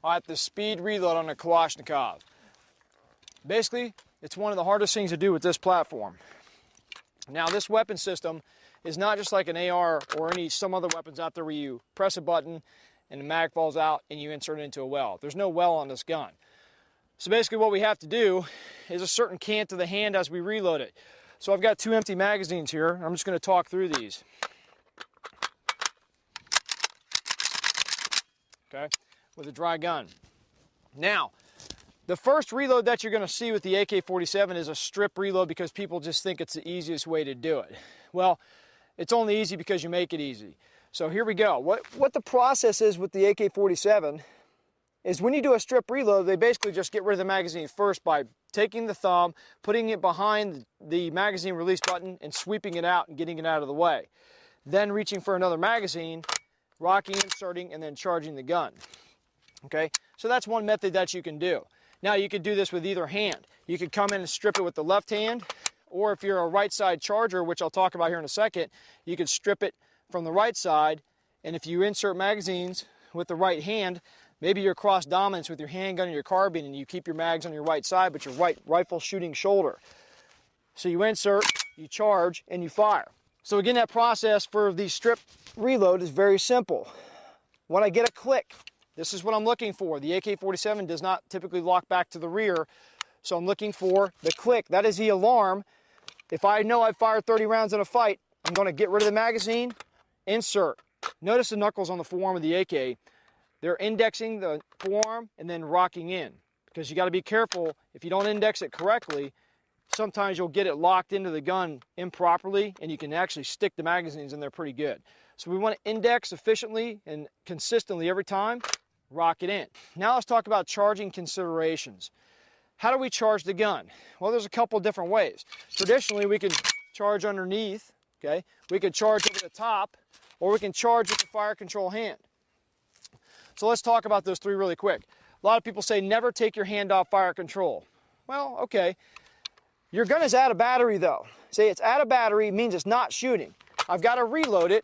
at the speed reload on a Kalashnikov. Basically, it's one of the hardest things to do with this platform. Now, this weapon system is not just like an AR or some other weapons out there where you press a button and the mag falls out and you insert it into a well. There's no well on this gun. So basically what we have to do is a certain cant to the hand as we reload it. So I've got 2 empty magazines here. I'm just going to talk through these. Okay, with a dry gun. Now, the first reload that you're going to see with the AK-47 is a strip reload because people just think it's the easiest way to do it. Well, it's only easy because you make it easy. So here we go. What the process is with the AK-47 is when you do a strip reload, they basically just get rid of the magazine first by taking the thumb, putting it behind the magazine release button, and sweeping it out and getting it out of the way. Then reaching for another magazine, rocking, inserting, and then charging the gun. Okay, so that's one method that you can do. Now you could do this with either hand. You could come in and strip it with the left hand, or if you're a right side charger, which I'll talk about here in a second, you could strip it from the right side, and if you insert magazines with the right hand, maybe you're cross dominance with your handgun and your carbine and you keep your mags on your right side but your right rifle shooting shoulder. So you insert, you charge, and you fire. So again, that process for the strip reload is very simple. When I get a click, this is what I'm looking for. The AK-47 does not typically lock back to the rear, so I'm looking for the click. That is the alarm. If I know I've fired 30 rounds in a fight, I'm going to get rid of the magazine, insert. Notice the knuckles on the forearm of the AK. They're indexing the forearm and then rocking in, because you got to be careful. If you don't index it correctly, sometimes you'll get it locked into the gun improperly and you can actually stick the magazines in there pretty good. So we want to index efficiently and consistently every time, rock it in. Now let's talk about charging considerations. How do we charge the gun? Well, there's a couple different ways. Traditionally, we can charge underneath, okay? We could charge over the top, or we can charge with the fire control hand. So let's talk about those 3 really quick. A lot of people say never take your hand off fire control. Well, okay. Your gun is out of battery though. Say it's out of battery means it's not shooting. I've got to reload it,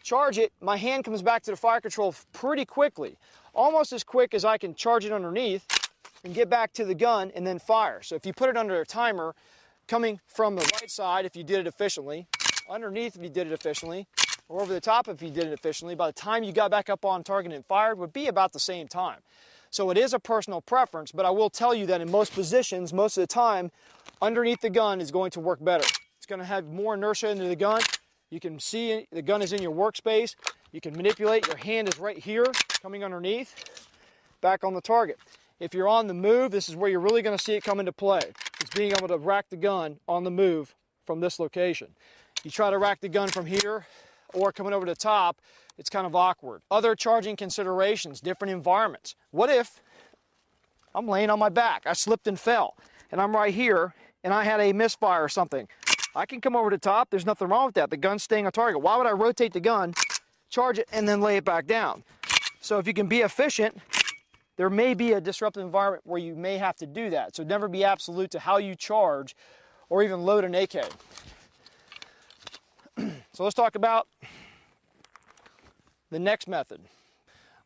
charge it, my hand comes back to the fire control pretty quickly. Almost as quick as I can charge it underneath and get back to the gun and then fire. So if you put it under a timer, coming from the right side if you did it efficiently, underneath if you did it efficiently, or over the top if you did it efficiently, by the time you got back up on target and fired would be about the same time. So it is a personal preference, but I will tell you that in most positions, most of the time, underneath the gun is going to work better. It's going to have more inertia into the gun. You can see the gun is in your workspace. You can manipulate. Your hand is right here, coming underneath, back on the target. If you're on the move, this is where you're really going to see it come into play. It's being able to rack the gun on the move from this location. You try to rack the gun from here or coming over the top, it's kind of awkward. Other charging considerations, different environments. What if I'm laying on my back, I slipped and fell, and I'm right here, and I had a misfire or something? I can come over the top, there's nothing wrong with that. The gun's staying on target. Why would I rotate the gun, charge it, and then lay it back down? So if you can be efficient, there may be a disruptive environment where you may have to do that. So never be absolute to how you charge or even load an AK. So let's talk about the next method.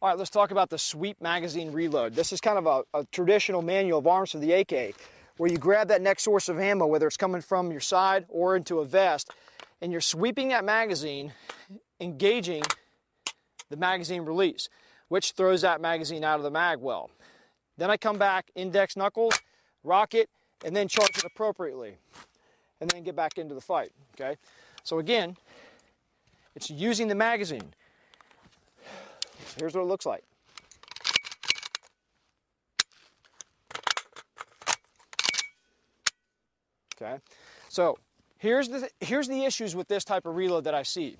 All right, let's talk about the sweep magazine reload. This is kind of a traditional manual of arms for the AK, where you grab that next source of ammo, whether it's coming from your side or into a vest, and you're sweeping that magazine, engaging the magazine release, which throws that magazine out of the mag well. Then I come back, index knuckles, rock it, and then charge it appropriately, and then get back into the fight, okay? So again, it's using the magazine. So here's what it looks like. Okay, so here's the issues with this type of reload that I see.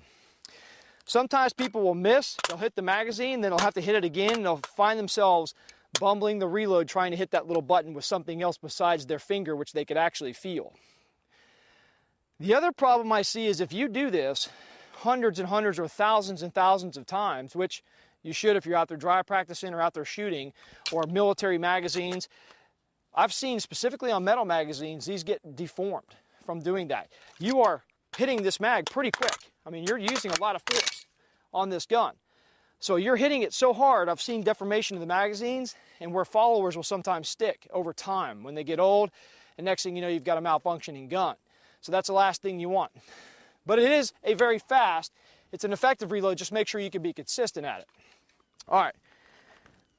Sometimes people will miss, they'll hit the magazine, then they'll have to hit it again, and they'll find themselves bumbling the reload trying to hit that little button with something else besides their finger, which they could actually feel. The other problem I see is if you do this hundreds and hundreds or thousands and thousands of times, which you should if you're out there dry practicing or out there shooting, or military magazines, I've seen specifically on metal magazines, these get deformed from doing that. You are hitting this mag pretty quick. I mean, you're using a lot of force on this gun. So you're hitting it so hard, I've seen deformation of the magazines, and where followers will sometimes stick over time when they get old, and next thing you know, you've got a malfunctioning gun. So that's the last thing you want. But it is a very fast, it's an effective reload, just make sure you can be consistent at it. All right,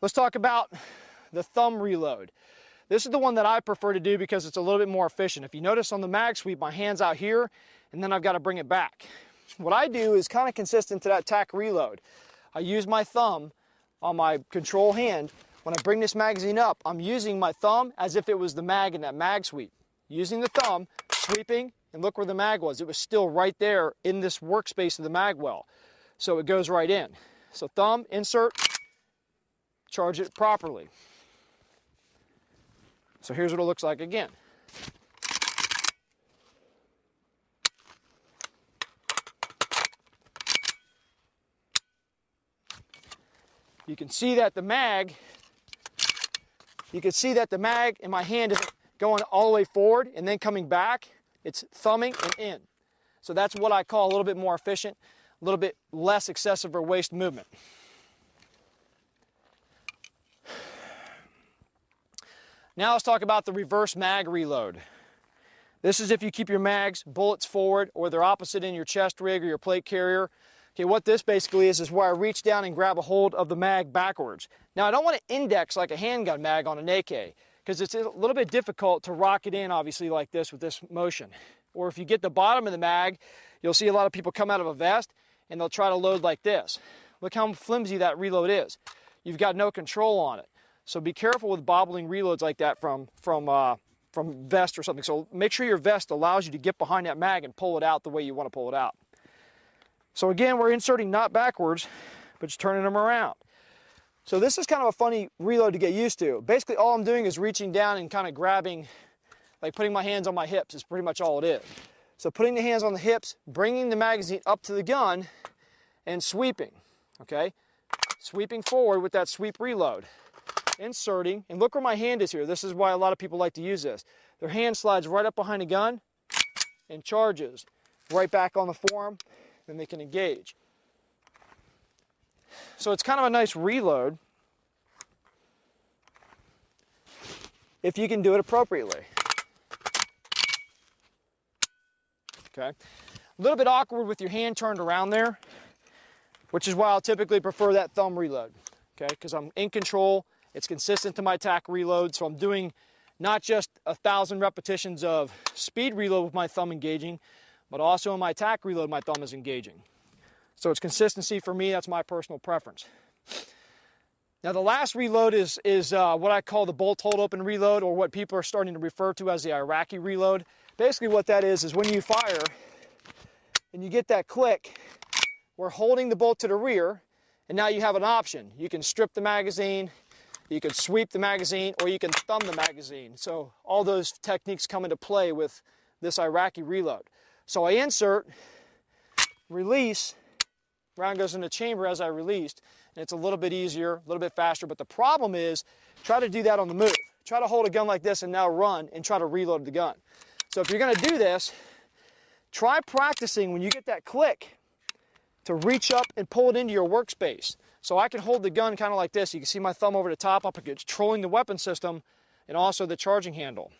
let's talk about the thumb reload. This is the one that I prefer to do because it's a little bit more efficient. If you notice on the mag sweep, my hand's out here, and then I've got to bring it back. What I do is kind of consistent to that tack reload. I use my thumb on my control hand. When I bring this magazine up, I'm using my thumb as if it was the mag in that mag sweep. Using the thumb, sweeping, and look where the mag was. It was still right there in this workspace of the mag well. So it goes right in. So thumb, insert, charge it properly. So here's what it looks like again. You can see that the mag, in my hand is going all the way forward and then coming back. It's thumbing and in. So that's what I call a little bit more efficient, a little bit less excessive or waste movement. Now let's talk about the reverse mag reload. This is if you keep your mags, bullets forward, or they're opposite in your chest rig or your plate carrier. Okay, what this basically is where I reach down and grab a hold of the mag backwards. Now I don't want to index like a handgun mag on an AK, because it's a little bit difficult to rock it in, obviously, like this with this motion. Or if you get the bottom of the mag, you'll see a lot of people come out of a vest and they'll try to load like this. Look how flimsy that reload is. You've got no control on it. So be careful with bobbling reloads like that from vest or something. So make sure your vest allows you to get behind that mag and pull it out the way you want to pull it out. So again, we're inserting not backwards, but just turning them around. So this is kind of a funny reload to get used to. Basically, all I'm doing is reaching down and kind of grabbing, like putting my hands on my hips is pretty much all it is. So putting the hands on the hips, bringing the magazine up to the gun, and sweeping, okay? Sweeping forward with that sweep reload. Inserting, and look where my hand is here. This is why a lot of people like to use this. Their hand slides right up behind the gun and charges right back on the forearm, then they can engage. So it's kind of a nice reload if you can do it appropriately. Okay, a little bit awkward with your hand turned around there, which is why I'll typically prefer that thumb reload, okay, because I'm in control. It's consistent to my tack reload, so I'm doing not just 1,000 repetitions of speed reload with my thumb engaging, but also in my tack reload, my thumb is engaging. So it's consistency for me, that's my personal preference. Now the last reload is what I call the bolt hold open reload, or what people are starting to refer to as the Iraqi reload. Basically what that is when you fire and you get that click, we're holding the bolt to the rear, and now you have an option. You can strip the magazine, you can sweep the magazine, or you can thumb the magazine. So all those techniques come into play with this Iraqi reload. So I insert, release, round goes in the chamber as I released, and it's a little bit easier, a little bit faster, but the problem is, try to do that on the move. Try to hold a gun like this and now run and try to reload the gun. So if you're gonna do this, try practicing when you get that click to reach up and pull it into your workspace. So I can hold the gun kind of like this. You can see my thumb over the top, I'm controlling the weapon system and also the charging handle.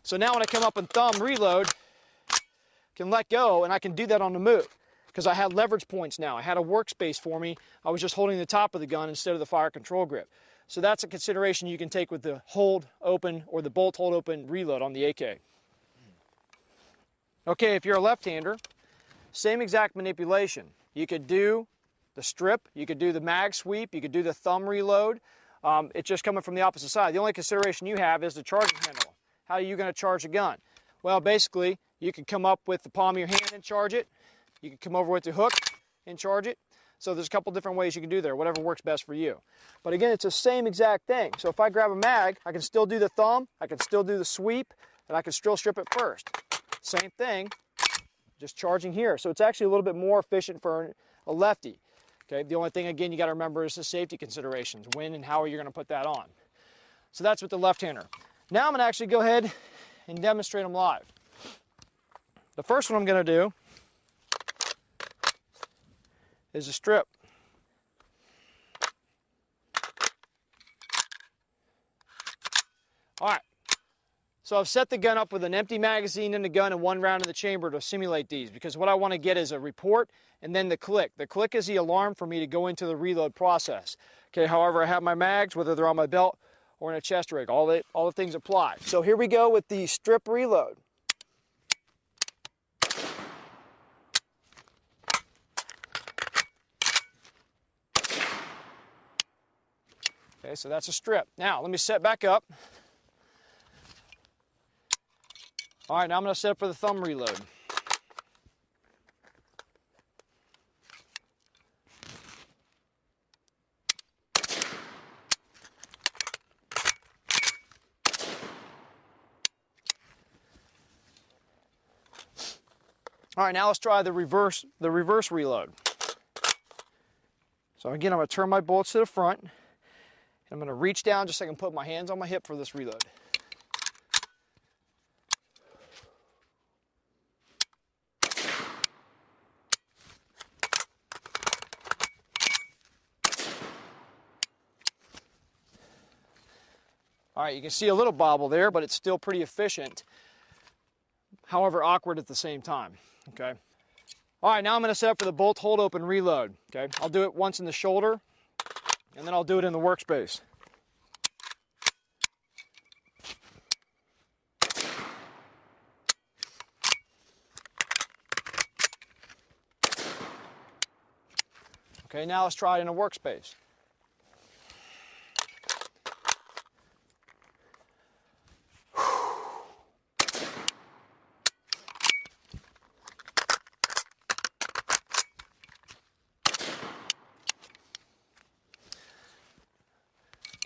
So now when I come up and thumb reload, I can let go, and I can do that on the move because I had leverage points now. I had a workspace for me. I was just holding the top of the gun instead of the fire control grip. So that's a consideration you can take with the hold open or the bolt hold open reload on the AK. Okay, if you're a left-hander, same exact manipulation. You could do the strip, you could do the mag sweep, you could do the thumb reload. It's just coming from the opposite side. The only consideration you have is the charging handle. How are you going to charge a gun? Well, basically, you can come up with the palm of your hand and charge it. You can come over with the hook and charge it. So there's a couple different ways you can do there, whatever works best for you. But again, it's the same exact thing. So if I grab a mag, I can still do the thumb, I can still do the sweep, and I can still strip it first. Same thing, just charging here. So it's actually a little bit more efficient for a lefty. Okay, the only thing, again, you got to remember is the safety considerations. When and how are you going to put that on? So that's with the left-hander. Now I'm going to actually go ahead and demonstrate them live. The first one I'm going to do is a strip. All right, so I've set the gun up with an empty magazine in the gun and 1 round in the chamber to simulate these, because what I want to get is a report and then the click. The click is the alarm for me to go into the reload process. Okay, however, I have my mags, whether they're on my belt or in a chest rig, all the things apply. So here we go with the strip reload. Okay, so that's a strip. Now, let me set back up. All right, now I'm going to set up for the thumb reload. All right, now let's try the reverse reload. So again, I'm going to turn my bullets to the front. And I'm going to reach down just so I can put my hands on my hip for this reload. All right, you can see a little bobble there, but it's still pretty efficient. However, awkward at the same time, okay? All right, now I'm gonna set up for the bolt hold open reload, okay? I'll do it once in the shoulder, and then I'll do it in the workspace. Okay, now let's try it in a workspace.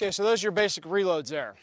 Okay, so those are your basic reloads there.